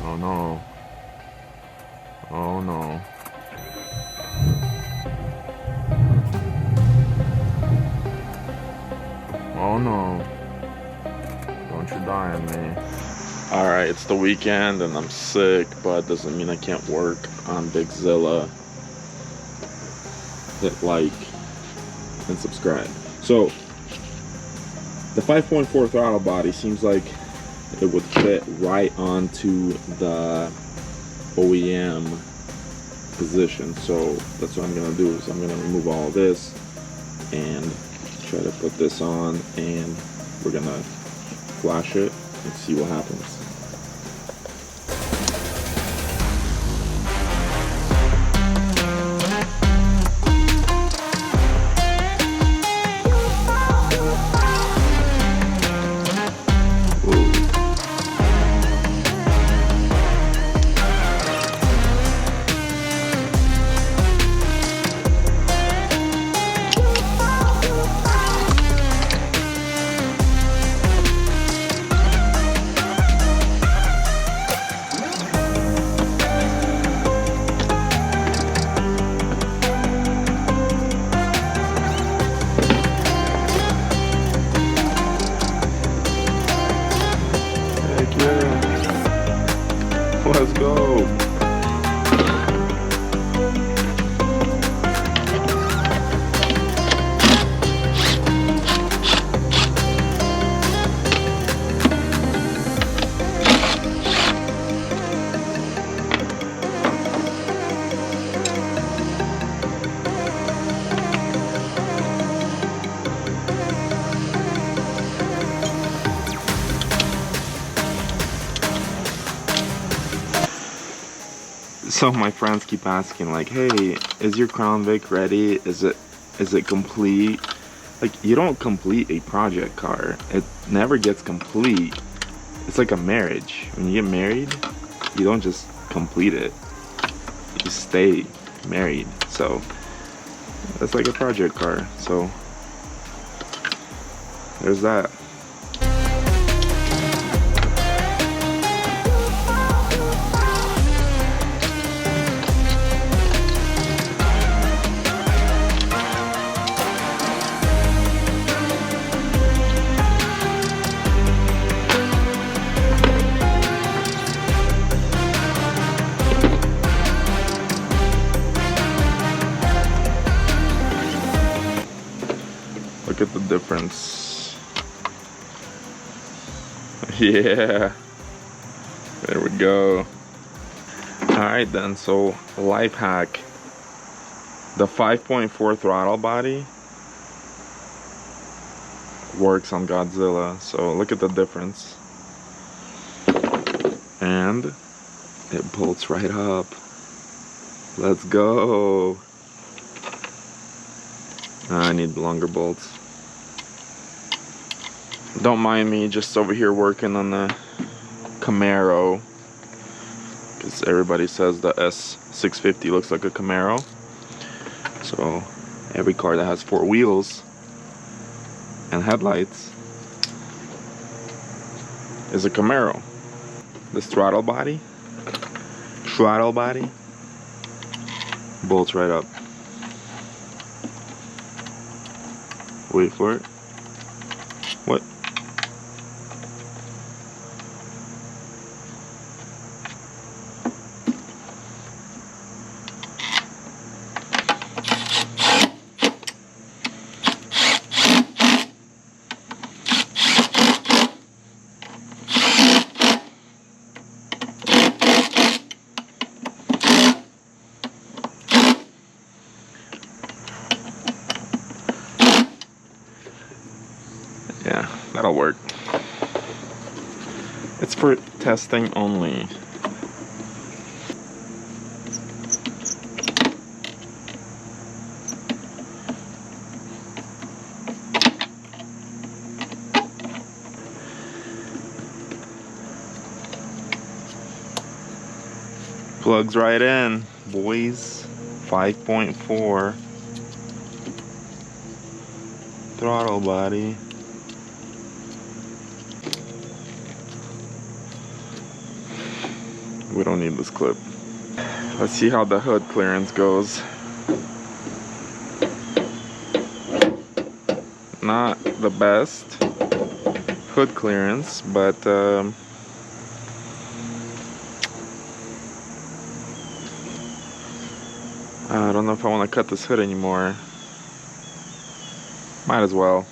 Oh no. Oh no. Oh no. Don't you die on me. Alright, it's the weekend and I'm sick, but doesn't mean I can't work on VicZilla. Hit like and subscribe. So, the 5.4 throttle body seems like it would fit right onto the OEM position. So that's what I'm gonna do, is I'm gonna remove all of this and try to put this on, and we're gonna flash it and see what happens. Let's go. So my friends keep asking, like, hey, is your Crown Vic ready? Is it complete? Like, you don't complete a project car. It never gets complete. It's like a marriage. When you get married, you don't just complete it. You stay married. So that's like a project car. So there's that. Look at the difference. Yeah, there we go. Alright then, so life hack. The 5.4 throttle body works on Godzilla, so look at the difference. And it bolts right up. Let's go. I need longer bolts. Don't mind me, just over here working on the Camaro, because everybody says the S650 looks like a Camaro. So every car that has 4 wheels and headlights is a Camaro. This throttle body bolts right up. Wait for it. What? Yeah, that'll work. It's for testing only. Plugs right in, boys. 5.4 throttle body. We don't need this clip. Let's see how the hood clearance goes. Not the best hood clearance, but I don't know if I want to cut this hood anymore. Might as well.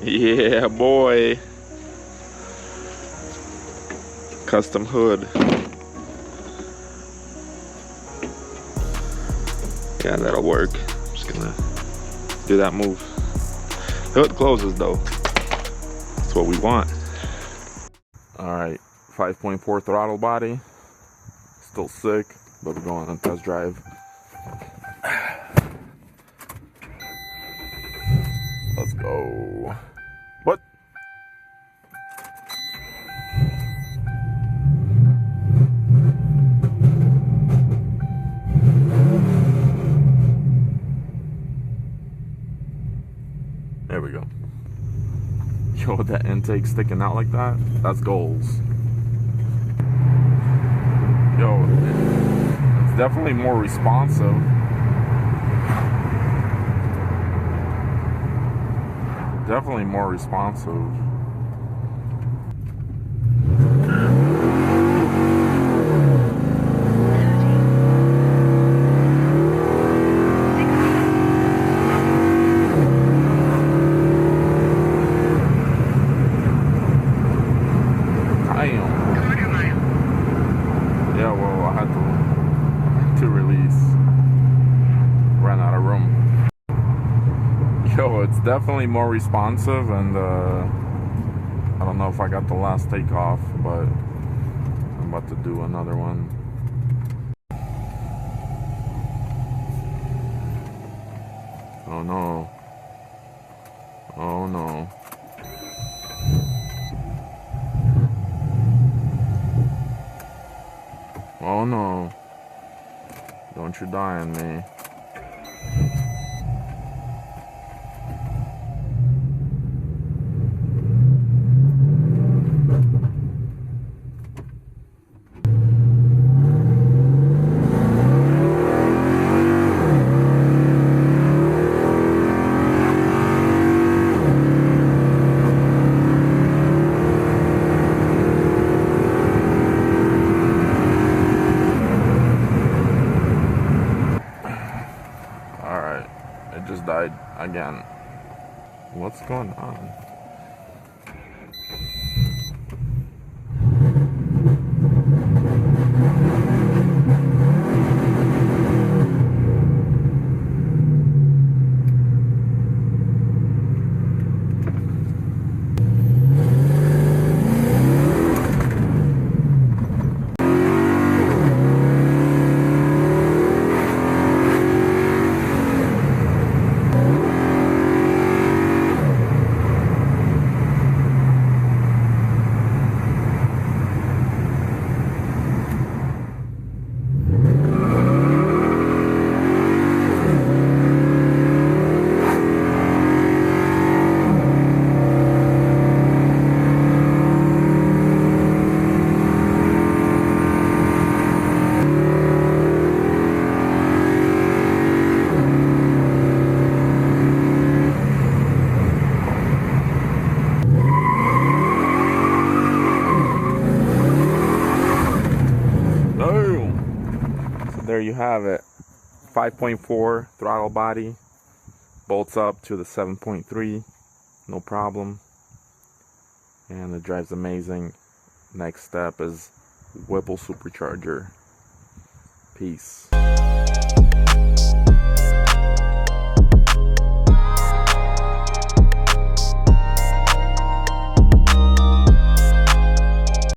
Yeah, boy. Custom hood. Yeah, that'll work. I'm just gonna do that move. The hood closes though. That's what we want. Alright, 5.4 throttle body. Still sick, but we're going on a test drive. Let's go. What? There we go. Yo, that intake sticking out like that, that's goals. Yo, it's definitely more responsive. Definitely more responsive. Yeah, well, I had to release. Ran out of room. Yo, it's definitely more responsive, and I don't know if I got the last takeoff, but I'm about to do another one. Oh no. Oh no. Oh no. Don't you die on me. It just died again. What's going on? There you have it. 5.4 throttle body, bolts up to the 7.3, no problem. and it drives amazing. Next step is Whipple supercharger. Peace.